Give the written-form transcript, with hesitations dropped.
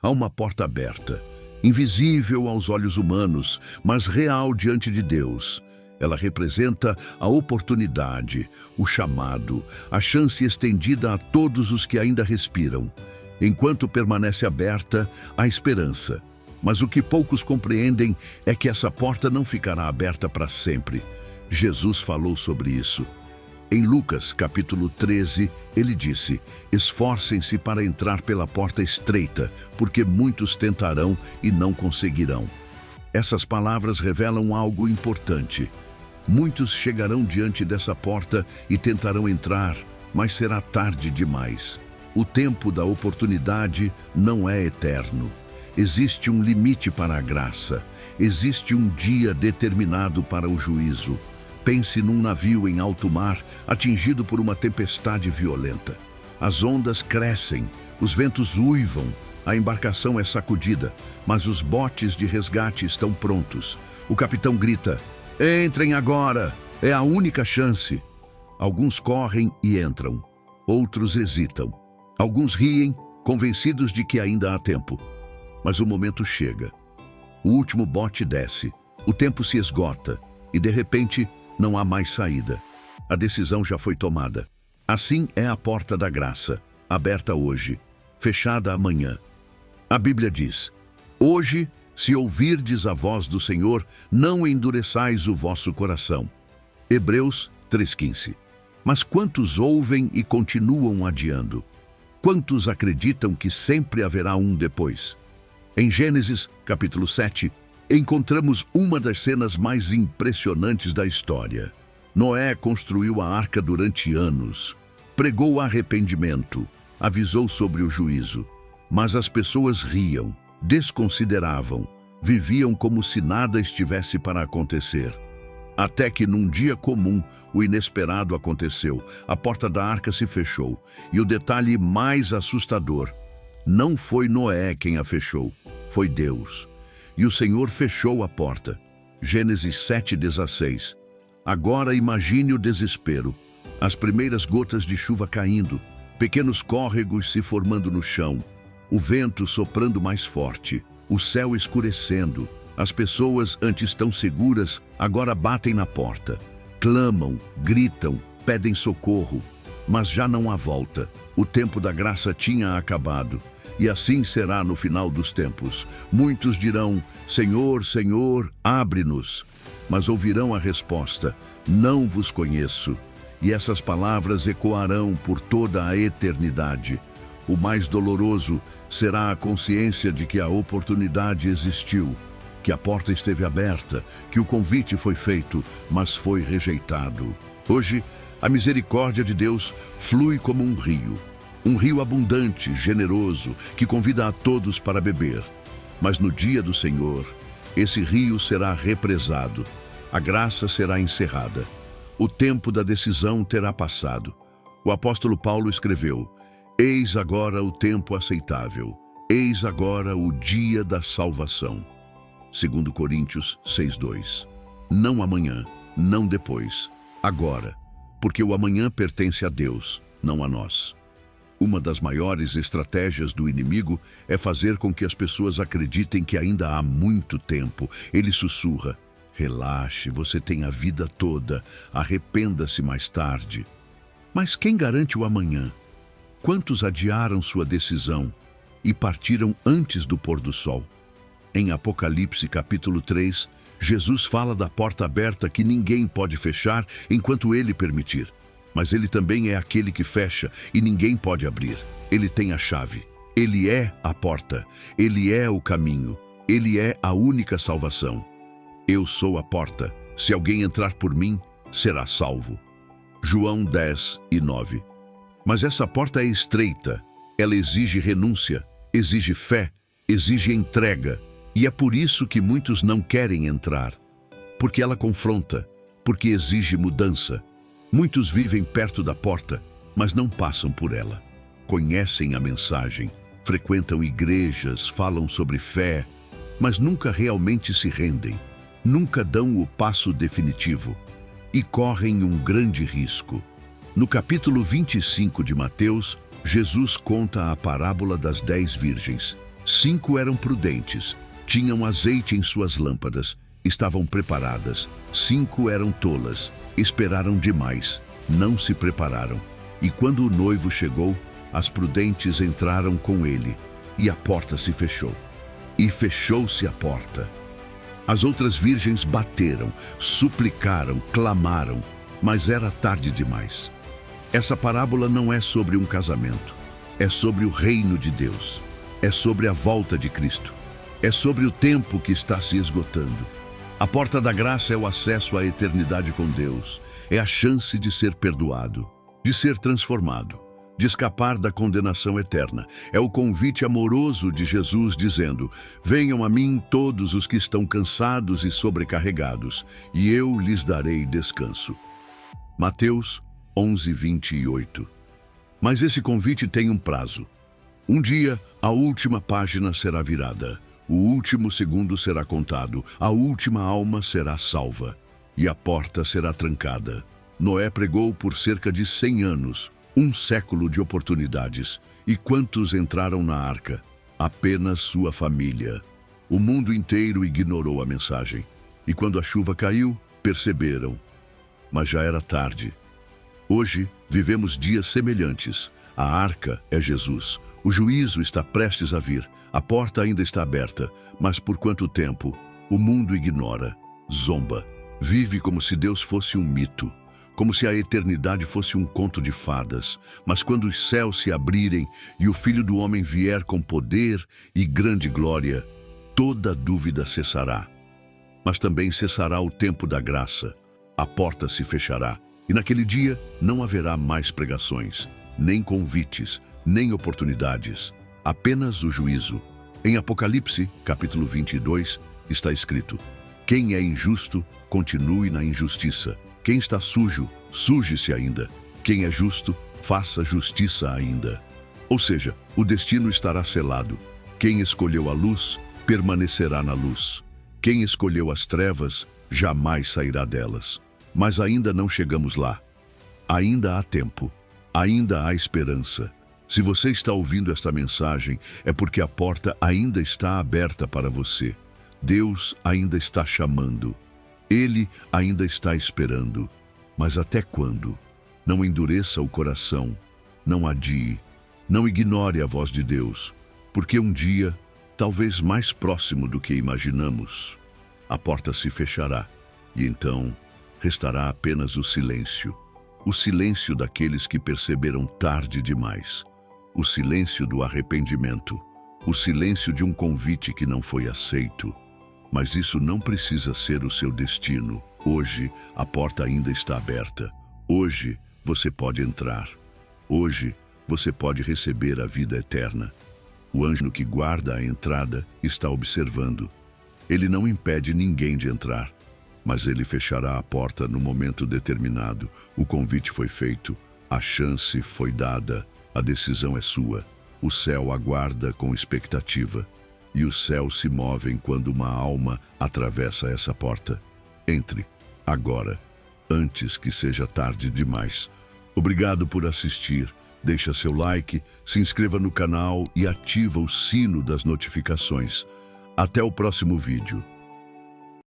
Há uma porta aberta, invisível aos olhos humanos, mas real diante de Deus. Ela representa a oportunidade, o chamado, a chance estendida a todos os que ainda respiram. Enquanto permanece aberta, há esperança. Mas o que poucos compreendem é que essa porta não ficará aberta para sempre. Jesus falou sobre isso. Em Lucas, capítulo 13, ele disse: esforcem-se para entrar pela porta estreita, porque muitos tentarão e não conseguirão. Essas palavras revelam algo importante. Muitos chegarão diante dessa porta e tentarão entrar, mas será tarde demais. O tempo da oportunidade não é eterno. Existe um limite para a graça. Existe um dia determinado para o juízo. Pense num navio em alto mar, atingido por uma tempestade violenta. As ondas crescem, os ventos uivam, a embarcação é sacudida, mas os botes de resgate estão prontos. O capitão grita: entrem agora, é a única chance. Alguns correm e entram, outros hesitam. Alguns riem, convencidos de que ainda há tempo. Mas o momento chega. O último bote desce, o tempo se esgota e, de repente, não há mais saída. A decisão já foi tomada. Assim é a porta da graça, aberta hoje, fechada amanhã. A Bíblia diz: hoje, se ouvirdes a voz do Senhor, não endureçais o vosso coração. Hebreus 3,15. Mas quantos ouvem e continuam adiando? Quantos acreditam que sempre haverá um depois? Em Gênesis, capítulo 7, encontramos uma das cenas mais impressionantes da história. Noé construiu a arca durante anos, pregou arrependimento, avisou sobre o juízo, mas as pessoas riam, desconsideravam, viviam como se nada estivesse para acontecer. Até que num dia comum, o inesperado aconteceu, a porta da arca se fechou, e o detalhe mais assustador: não foi Noé quem a fechou, foi Deus. E o Senhor fechou a porta. Gênesis 7,16. Agora imagine o desespero. As primeiras gotas de chuva caindo, pequenos córregos se formando no chão, o vento soprando mais forte, o céu escurecendo. As pessoas, antes tão seguras, agora batem na porta. Clamam, gritam, pedem socorro. Mas já não há volta. O tempo da graça tinha acabado. E assim será no final dos tempos. Muitos dirão: Senhor, Senhor, abre-nos. Mas ouvirão a resposta: não vos conheço. E essas palavras ecoarão por toda a eternidade. O mais doloroso será a consciência de que a oportunidade existiu, que a porta esteve aberta, que o convite foi feito, mas foi rejeitado. Hoje, a misericórdia de Deus flui como um rio abundante, generoso, que convida a todos para beber. Mas no dia do Senhor, esse rio será represado, a graça será encerrada, o tempo da decisão terá passado. O apóstolo Paulo escreveu: eis agora o tempo aceitável, eis agora o dia da salvação. 2 Coríntios 6,2. Não amanhã, não depois, agora, porque o amanhã pertence a Deus, não a nós. Uma das maiores estratégias do inimigo é fazer com que as pessoas acreditem que ainda há muito tempo. Ele sussurra: relaxe, você tem a vida toda, arrependa-se mais tarde. Mas quem garante o amanhã? Quantos adiaram sua decisão e partiram antes do pôr do sol? Em Apocalipse capítulo 3, Jesus fala da porta aberta que ninguém pode fechar enquanto ele permitir. Mas ele também é aquele que fecha e ninguém pode abrir. Ele tem a chave. Ele é a porta. Ele é o caminho. Ele é a única salvação. Eu sou a porta. Se alguém entrar por mim, será salvo. João 10:9. Mas essa porta é estreita. Ela exige renúncia, exige fé, exige entrega. E é por isso que muitos não querem entrar. Porque ela confronta, porque exige mudança. Muitos vivem perto da porta, mas não passam por ela. Conhecem a mensagem, frequentam igrejas, falam sobre fé, mas nunca realmente se rendem, nunca dão o passo definitivo e correm um grande risco. No capítulo 25 de Mateus, Jesus conta a parábola das 10 virgens. 5 eram prudentes, tinham azeite em suas lâmpadas, estavam preparadas. 5 eram tolas, esperaram demais, não se prepararam. E quando o noivo chegou, as prudentes entraram com ele, e a porta se fechou. E fechou-se a porta. As outras virgens bateram, suplicaram, clamaram, mas era tarde demais. Essa parábola não é sobre um casamento, é sobre o reino de Deus, é sobre a volta de Cristo, é sobre o tempo que está se esgotando. A porta da graça é o acesso à eternidade com Deus, é a chance de ser perdoado, de ser transformado, de escapar da condenação eterna. É o convite amoroso de Jesus dizendo: venham a mim todos os que estão cansados e sobrecarregados, e eu lhes darei descanso. Mateus 11:28. Mas esse convite tem um prazo. Um dia, a última página será virada, o último segundo será contado, a última alma será salva, e a porta será trancada. Noé pregou por cerca de 100 anos, um século de oportunidades. E quantos entraram na arca? Apenas sua família. O mundo inteiro ignorou a mensagem. E quando a chuva caiu, perceberam. Mas já era tarde. Hoje, vivemos dias semelhantes. A arca é Jesus. O juízo está prestes a vir. A porta ainda está aberta. Mas por quanto tempo? O mundo ignora, zomba, vive como se Deus fosse um mito, como se a eternidade fosse um conto de fadas. Mas quando os céus se abrirem e o Filho do Homem vier com poder e grande glória, toda dúvida cessará. Mas também cessará o tempo da graça. A porta se fechará. E naquele dia não haverá mais pregações, nem convites, nem oportunidades. Apenas o juízo. Em Apocalipse, capítulo 22, está escrito: quem é injusto, continue na injustiça. Quem está sujo, suje-se ainda. Quem é justo, faça justiça ainda. Ou seja, o destino estará selado. Quem escolheu a luz, permanecerá na luz. Quem escolheu as trevas, jamais sairá delas. Mas ainda não chegamos lá. Ainda há tempo. Ainda há esperança. Se você está ouvindo esta mensagem, é porque a porta ainda está aberta para você. Deus ainda está chamando. Ele ainda está esperando. Mas até quando? Não endureça o coração. Não adie. Não ignore a voz de Deus. Porque um dia, talvez mais próximo do que imaginamos, a porta se fechará. E então, restará apenas o silêncio. O silêncio daqueles que perceberam tarde demais. O silêncio do arrependimento. O silêncio de um convite que não foi aceito. Mas isso não precisa ser o seu destino. Hoje, a porta ainda está aberta. Hoje, você pode entrar. Hoje, você pode receber a vida eterna. O anjo que guarda a entrada está observando. Ele não impede ninguém de entrar, mas ele fechará a porta no momento determinado. O convite foi feito, a chance foi dada, a decisão é sua. O céu aguarda com expectativa. E os céus se movem quando uma alma atravessa essa porta. Entre, agora, antes que seja tarde demais. Obrigado por assistir. Deixa seu like, se inscreva no canal e ativa o sino das notificações. Até o próximo vídeo.